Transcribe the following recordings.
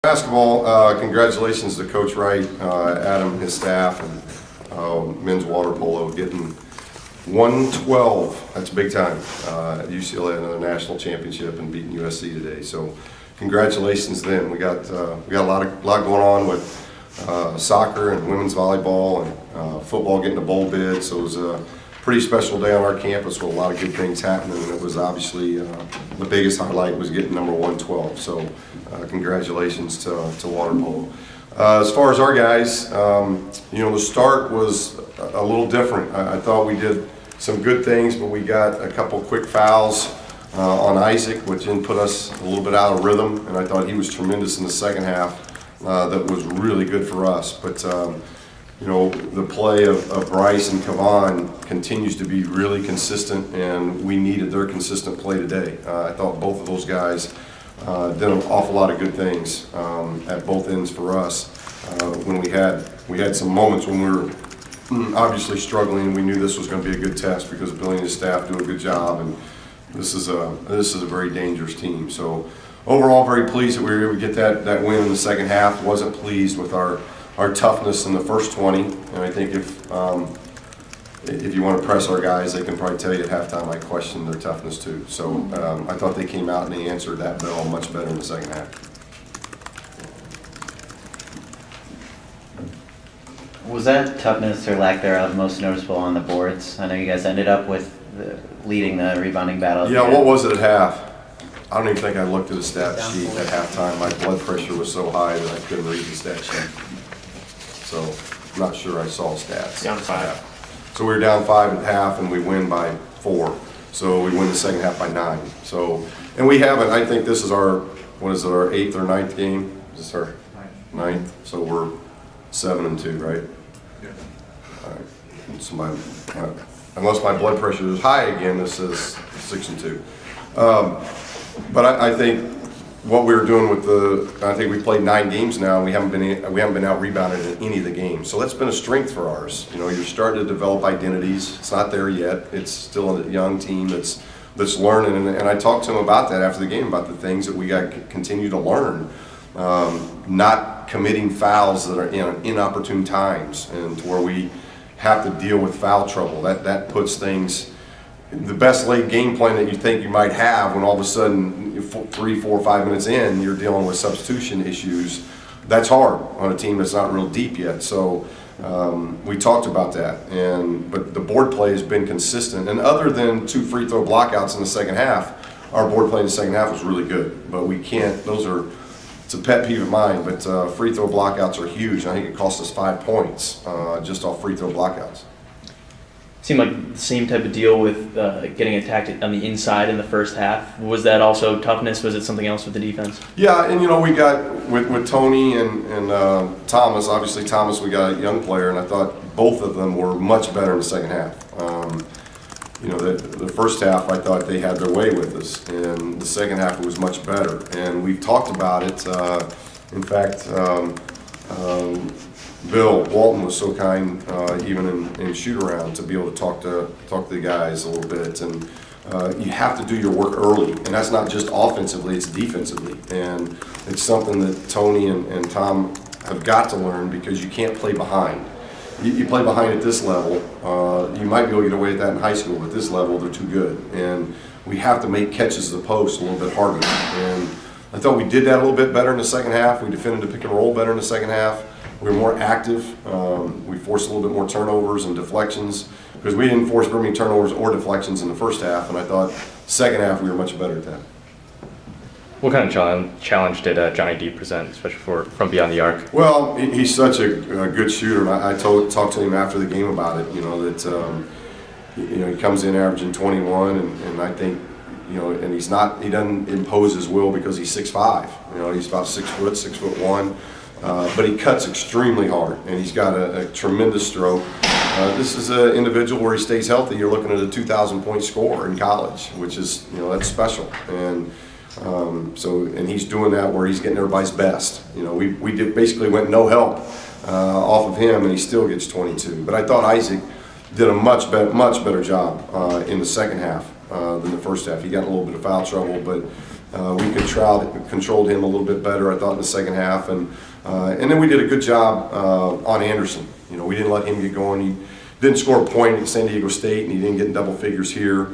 Basketball, congratulations to Coach Wright, Adam, and his staff, and men's water polo getting 112. That's big time at UCLA, another national championship, and beating USC today. So, congratulations to them. We got a lot going on with soccer and women's volleyball and football getting a bowl bid. So it was a pretty special day on our campus with a lot of good things happening, and it was obviously the biggest highlight was getting number 112. So congratulations to water polo. As far as our guys, the start was a little different. I thought we did some good things, but we got a couple quick fouls on Isaac, which then put us a little bit out of rhythm, and I thought he was tremendous in the second half. That was really good for us. But the play of Bryce and Kavan continues to be really consistent, and we needed their consistent play today. I thought both of those guys did an awful lot of good things at both ends for us. When we had some moments when we were obviously struggling, we knew this was going to be a good test because Billy and his staff do a good job, and this is a very dangerous team. So overall, very pleased that we were able to get that win in the second half. Wasn't pleased with our toughness in the first 20, and I think if you want to press our guys, they can probably tell you at halftime I questioned their toughness too. So I thought they came out and they answered that bell much better in the second half. Was that toughness or lack thereof most noticeable on the boards? I know you guys ended up with leading the rebounding battle. Yeah, what was it at half? I don't even think I looked at the stat sheet at halftime. My blood pressure was so high that I couldn't read the stat sheet. So I'm not sure I saw stats. Down 5. So we were down 5 at half, and we win by 4. So we win the second half by 9. So, and we haven't. I think this is our 8th or 9th game. Is this our 9th? So we're 7-2, right? Yeah. All right. So unless my blood pressure is high again, this is 6-2. But I think what we were doing I think we played 9 games now, and we haven't been out rebounded in any of the games. So that's been a strength for ours. You're starting to develop identities. It's not there yet. It's still a young team that's learning, and I talked to him about that after the game, about the things that we got to continue to learn. Not committing fouls that are in inopportune times, and to where we have to deal with foul trouble. That puts things. The best laid game plan that you think you might have, when all of a sudden 3, 4, 5 minutes in, you're dealing with substitution issues. That's hard on a team that's not real deep yet. So we talked about that, but the board play has been consistent. And other than 2 free throw blockouts in the second half, our board play in the second half was really good. But we can't. It's a pet peeve of mine. But free throw blockouts are huge. I think it cost us 5 points just off free throw blockouts. Seemed like the same type of deal with getting attacked on the inside in the first half. Was that also toughness? Was it something else with the defense? Yeah, and we got with Tony and Thomas. Obviously, Thomas, we got a young player, and I thought both of them were much better in the second half. The first half, I thought they had their way with us, and the second half it was much better. And we've talked about it. In fact. Bill Walton was so kind, even in shoot-around, to be able to talk to the guys a little bit. And you have to do your work early, and that's not just offensively; it's defensively. And it's something that Tony and Tom have got to learn, because you can't play behind. You play behind at this level, you might be able to get away with that in high school, but at this level, they're too good. And we have to make catches at the post a little bit harder. And I thought we did that a little bit better in the second half. We defended the pick and roll better in the second half. We were more active. We forced a little bit more turnovers and deflections, because we didn't force very many turnovers or deflections in the first half, and I thought second half we were much better at that. What kind of challenge did Johnny D present, especially from beyond the arc? Well, he's such a good shooter, and I talked to him after the game about it. That he comes in averaging 21, and I think and he doesn't impose his will, because he's 6'5". He's about 6 foot, 6'1". But he cuts extremely hard, and he's got a tremendous stroke. This is an individual where he stays healthy. You're looking at a 2,000-point scorer in college, which is, that's special. And and he's doing that where he's getting everybody's best. We basically went no help off of him, and he still gets 22. But I thought Isaac did a much better job in the second half than the first half. He got a little bit of foul trouble, but we controlled him a little bit better, I thought, in the second half. And then we did a good job on Anderson. You know, we didn't let him get going. He didn't score a point at San Diego State, and he didn't get in double figures here.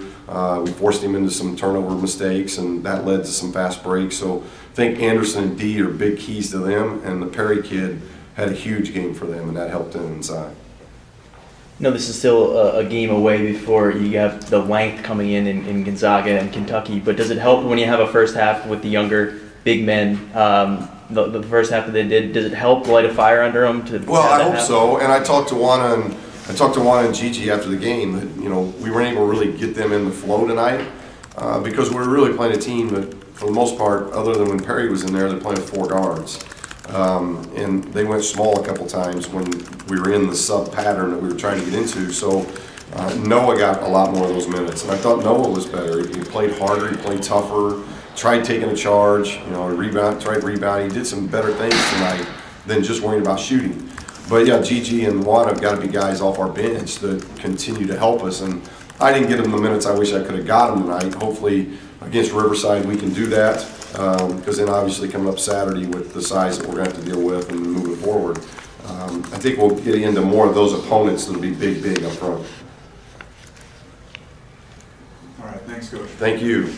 We forced him into some turnover mistakes, and that led to some fast breaks. So I think Anderson and D are big keys to them, and the Perry kid had a huge game for them, and that helped them inside. No, this is still a game away before you have the length coming in Gonzaga and Kentucky, but does it help when you have a first half with the younger big men? The first half that they did, does it help light a fire under them? Well, I hope so, and I talked to Juana and Gigi after the game that, you know, we weren't able to really get them in the flow tonight because we were really playing a team that, for the most part, other than when Perry was in there, they're playing 4 guards. And they went small a couple times when we were in the sub pattern that we were trying to get into. So Noah got a lot more of those minutes, and I thought Noah was better. He played harder, he played tougher, tried taking a charge, you know, tried rebounding. He did some better things tonight than just worrying about shooting. But yeah, Gigi and Juan have got to be guys off our bench that continue to help us. And I didn't get them the minutes I wish I could have got them tonight. Hopefully against Riverside we can do that. Because then obviously coming up Saturday with the size that we're going to have to deal with and moving forward, I think we'll get into more of those opponents that'll be big up front. All right, thanks, Coach. Thank you.